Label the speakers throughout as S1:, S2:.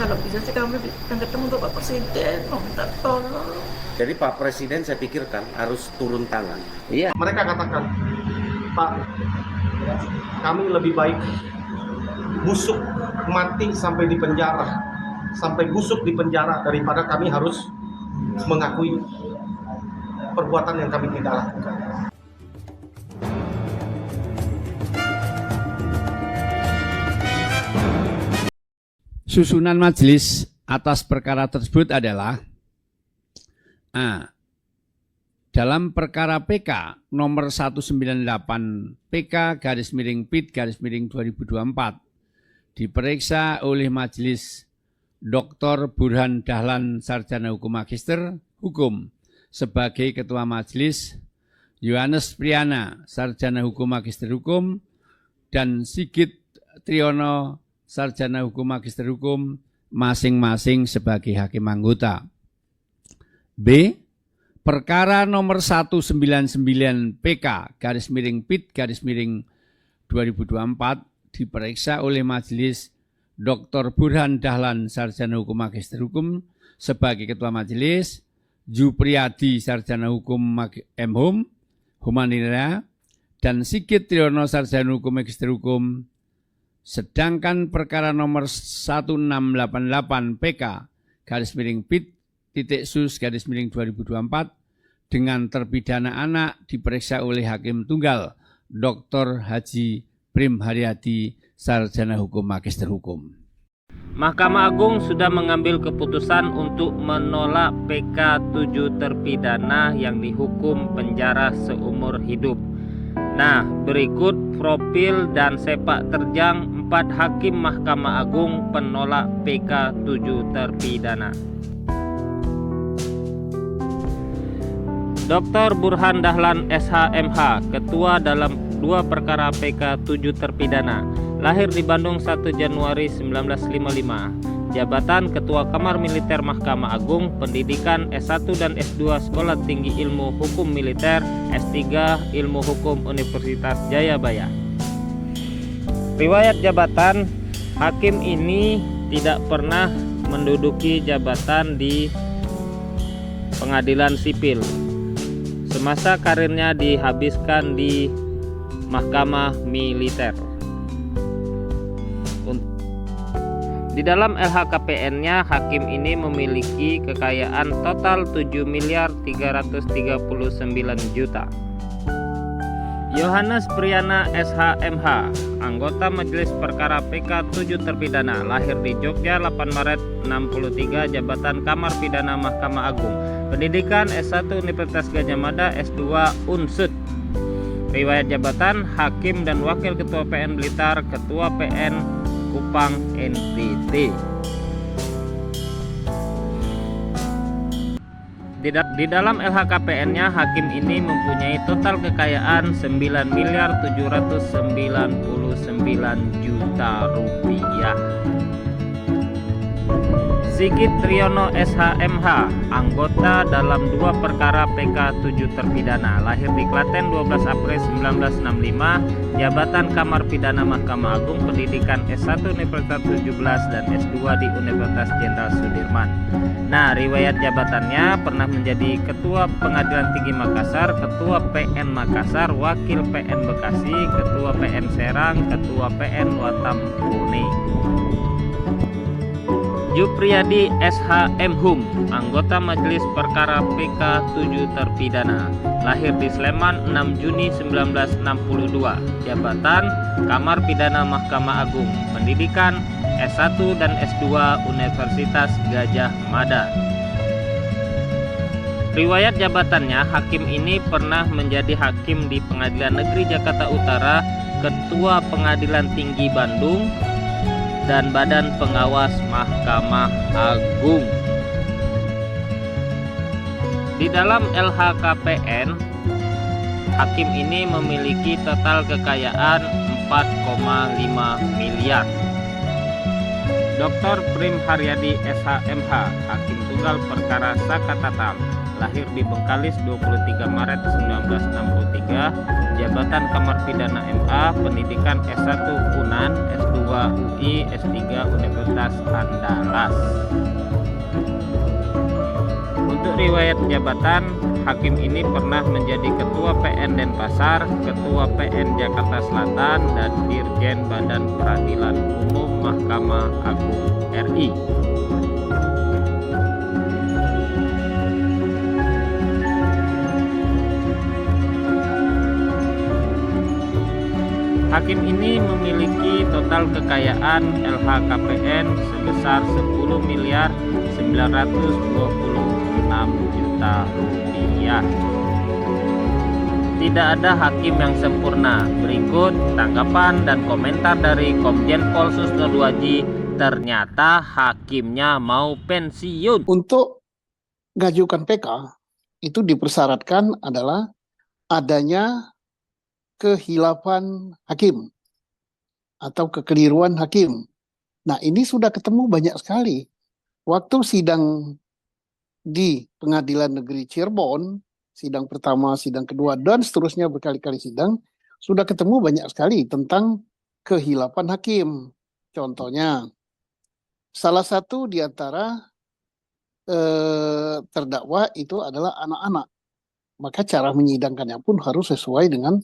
S1: kalau bisa sih kami akan ketemu Bapak Presiden, minta tolong.
S2: Jadi Pak Presiden saya pikirkan harus turun tangan.
S3: Iya.
S4: Mereka katakan, Pak, kami lebih baik busuk mati sampai di penjara, sampai busuk di penjara daripada kami harus mengakui perbuatan yang kami tidak lakukan.
S3: Susunan majelis atas perkara tersebut adalah A. Dalam perkara PK nomor 198 PK garis miring PIT garis miring 2024 diperiksa oleh Majelis Dr. Burhan Dahlan Sarjana Hukum Magister Hukum sebagai Ketua Majelis, Yohanes Priana Sarjana Hukum Magister Hukum, dan Sigit Triyono Sarjana Hukum Magister Hukum masing-masing sebagai hakim anggota. B. Perkara nomor 199 PK garis miring PIT garis miring 2024 diperiksa oleh Majelis Dr. Burhan Dahlan Sarjana Hukum Magister Hukum sebagai Ketua Majelis, Jupriyadi Sarjana Hukum M.Hum, Humanira, dan Sigit Triyono Sarjana Hukum Magister Hukum. Sedangkan perkara nomor 1688 PK garis miring PIT titik sus garis miring 2024 dengan terpidana anak diperiksa oleh Hakim Tunggal Dr. Haji Prim Haryadi Sarjana Hukum Magister Hukum.
S5: Mahkamah Agung sudah mengambil keputusan untuk menolak PK 7 terpidana yang dihukum penjara seumur hidup. Nah, berikut profil dan sepak terjang 4 hakim Mahkamah Agung penolak PK 7 terpidana. Dr. Burhan Dahlan SH.MH, Ketua dalam 2 perkara PK 7 terpidana, lahir di Bandung 1 Januari 1955. Jabatan Ketua Kamar Militer Mahkamah Agung, pendidikan S1 dan S2 Sekolah Tinggi Ilmu Hukum Militer, S3 Ilmu Hukum Universitas Jayabaya. Riwayat jabatan, hakim ini tidak pernah menduduki jabatan di pengadilan sipil. Semasa karirnya dihabiskan di Mahkamah Militer. Di dalam LHKPN-nya, hakim ini memiliki kekayaan total 7.339 juta. Yohanes Priana SH.MH, anggota Majelis Perkara PK 7 terpidana, lahir di Jogja 8 Maret 63, jabatan Kamar Pidana Mahkamah Agung, pendidikan S1 Universitas Gadjah Mada, S2 Unsud. Riwayat jabatan, hakim dan wakil ketua PN Blitar, ketua PN Kupang NTT. Di dalam LHKPN-nya, hakim ini mempunyai total kekayaan 9.799 juta rupiah. Sigit Triyono SH.MH, anggota dalam 2 perkara PK 7 terpidana, lahir di Klaten 12 April 1965, jabatan Kamar Pidana Mahkamah Agung, pendidikan S1 Universitas 17 dan S2 di Universitas Jenderal Sudirman. Nah, riwayat jabatannya pernah menjadi Ketua Pengadilan Tinggi Makassar, Ketua PN Makassar, Wakil PN Bekasi, Ketua PN Serang, Ketua PN Watam Bone. Jupriyadi SH.M.Hum, anggota Majelis Perkara PK 7 terpidana, lahir di Sleman 6 Juni 1962, jabatan Kamar Pidana Mahkamah Agung, pendidikan S1 dan S2 Universitas Gadjah Mada. Riwayat jabatannya, hakim ini pernah menjadi hakim di Pengadilan Negeri Jakarta Utara, Ketua Pengadilan Tinggi Bandung, dan Badan Pengawas Mahkamah Agung. Di dalam LHKPN, hakim ini memiliki total kekayaan 4,5 miliar. Dr. Prim Haryadi SH.MH, Hakim Tunggal Perkara Sakatatal, lahir di Bengkalis 23 Maret 1963, jabatan Kamar Pidana MA, pendidikan S1 UNAN, S2 UI, S3 Universitas Andalas. Untuk riwayat jabatan, hakim ini pernah menjadi Ketua PN Denpasar, Ketua PN Jakarta Selatan, dan Dirjen Badan Peradilan Umum Mahkamah Agung RI. Hakim ini memiliki total kekayaan LHKPN sebesar 10.926.000.000 rupiah. Tidak ada hakim yang sempurna. Berikut tanggapan dan komentar dari Komjen Pol Susno Duaji. Ternyata hakimnya mau pensiun.
S6: Untuk mengajukan PK itu dipersyaratkan adalah adanya kehilapan hakim atau kekeliruan hakim. Nah, ini sudah ketemu banyak sekali. Waktu sidang di Pengadilan Negeri Cirebon, sidang pertama, sidang kedua, dan seterusnya berkali-kali sidang, sudah ketemu banyak sekali tentang kehilapan hakim. Contohnya, salah satu di antara terdakwa itu adalah anak-anak. Maka cara menyidangkannya pun harus sesuai dengan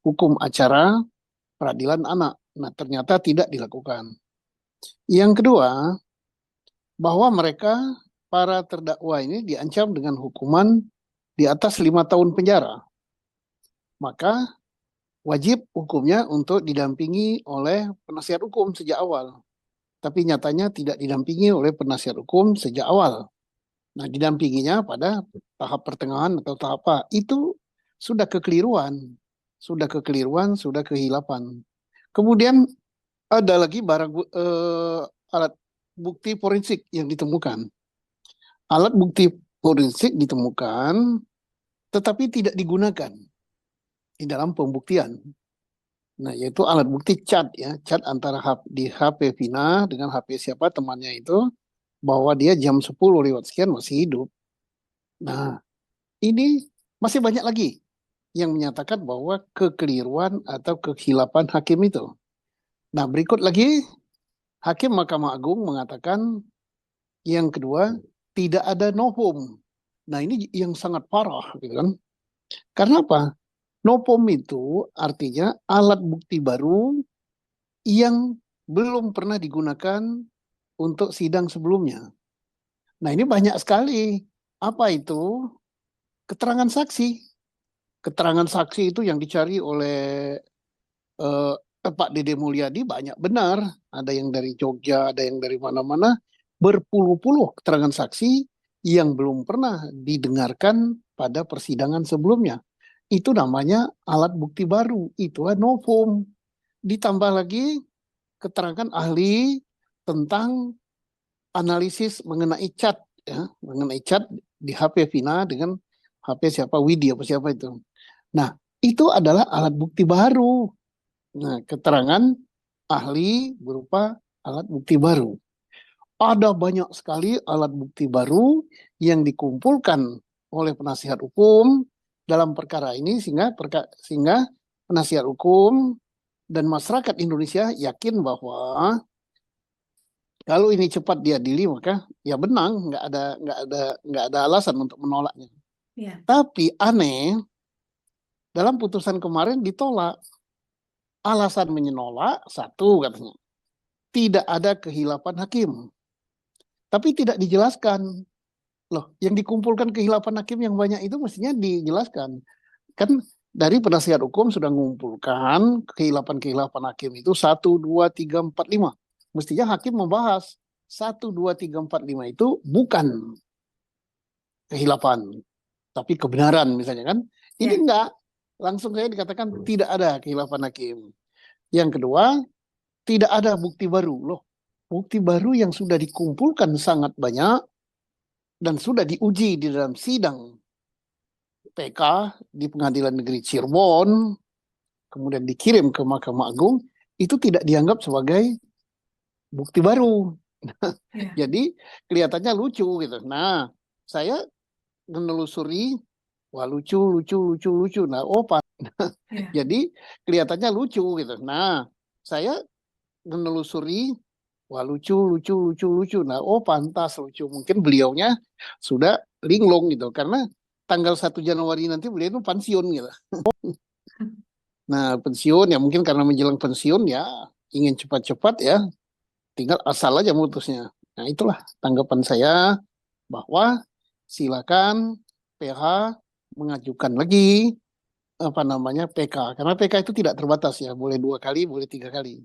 S6: hukum acara peradilan anak. Nah, ternyata tidak dilakukan. Yang kedua, bahwa mereka, para terdakwa ini diancam dengan hukuman di atas 5 tahun penjara. Maka wajib hukumnya untuk didampingi oleh penasihat hukum sejak awal. Tapi nyatanya tidak didampingi oleh penasihat hukum sejak awal. Nah, didampinginya pada tahap pertengahan atau tahap apa. Itu sudah kekeliruan. Sudah kehilapan. Kemudian ada lagi alat bukti forensik yang ditemukan. Alat bukti forensik ditemukan, tetapi tidak digunakan di dalam pembuktian. Nah, yaitu alat bukti chat ya, chat antara di HP Vina dengan HP siapa temannya itu, bahwa dia jam 10 lewat sekian masih hidup. Nah, ini masih banyak lagi yang menyatakan bahwa kekeliruan atau kehilapan hakim itu. Nah, berikut lagi, Hakim Mahkamah Agung mengatakan yang kedua, tidak ada novum. Nah, ini yang sangat parah, gitu kan? Karena apa? Novum itu artinya alat bukti baru yang belum pernah digunakan untuk sidang sebelumnya. Nah, ini banyak sekali. Apa itu? Keterangan saksi. Keterangan saksi itu yang dicari oleh Pak Dede Mulyadi banyak benar. Ada yang dari Jogja, ada yang dari mana-mana. Berpuluh-puluh keterangan saksi yang belum pernah didengarkan pada persidangan sebelumnya. Itu namanya alat bukti baru. Itu novum. Ditambah lagi keterangan ahli tentang analisis mengenai chat. Ya, mengenai chat di HP Vina dengan HP siapa, Widi apa siapa itu. Nah, itu adalah alat bukti baru. Nah, keterangan ahli berupa alat bukti baru. Ada banyak sekali alat bukti baru yang dikumpulkan oleh penasihat hukum dalam perkara ini sehingga penasihat hukum dan masyarakat Indonesia yakin bahwa kalau ini cepat diadili maka ya benang, nggak ada alasan untuk menolaknya.
S1: Ya.
S6: Tapi aneh, dalam putusan kemarin ditolak. Alasan menolak, satu katanya, tidak ada kehilapan hakim. Tapi tidak dijelaskan. Loh, yang dikumpulkan kehilapan hakim yang banyak itu mestinya dijelaskan. Kan dari penasihat hukum sudah mengumpulkan kehilapan hakim itu 1, 2, 3, 4, 5. Mestinya hakim membahas 1, 2, 3, 4, 5 itu bukan kehilapan, tapi kebenaran misalnya kan. Ini enggak. Langsung saya dikatakan tidak ada kehilapan hakim. Yang kedua, tidak ada bukti baru. Loh, bukti baru yang sudah dikumpulkan sangat banyak dan sudah diuji di dalam sidang PK di Pengadilan Negeri Cirebon, kemudian dikirim ke Mahkamah Agung, itu tidak dianggap sebagai bukti baru. Jadi kelihatannya lucu gitu. Nah, saya menelusuri, wah lucu. Nah,
S1: Iya.
S6: jadi kelihatannya lucu gitu. Nah, saya menelusuri, wah lucu. Nah, pantas lucu. Mungkin beliaunya sudah linglung gitu, karena tanggal 1 Januari nanti beliau itu pensiun gitu. Nah, pensiun ya mungkin karena menjelang pensiun ya ingin cepat-cepat ya, tinggal asal aja mutusnya. Nah, itulah tanggapan saya bahwa silakan PH mengajukan lagi PK, karena PK itu tidak terbatas ya, boleh 2 kali, boleh 3 kali.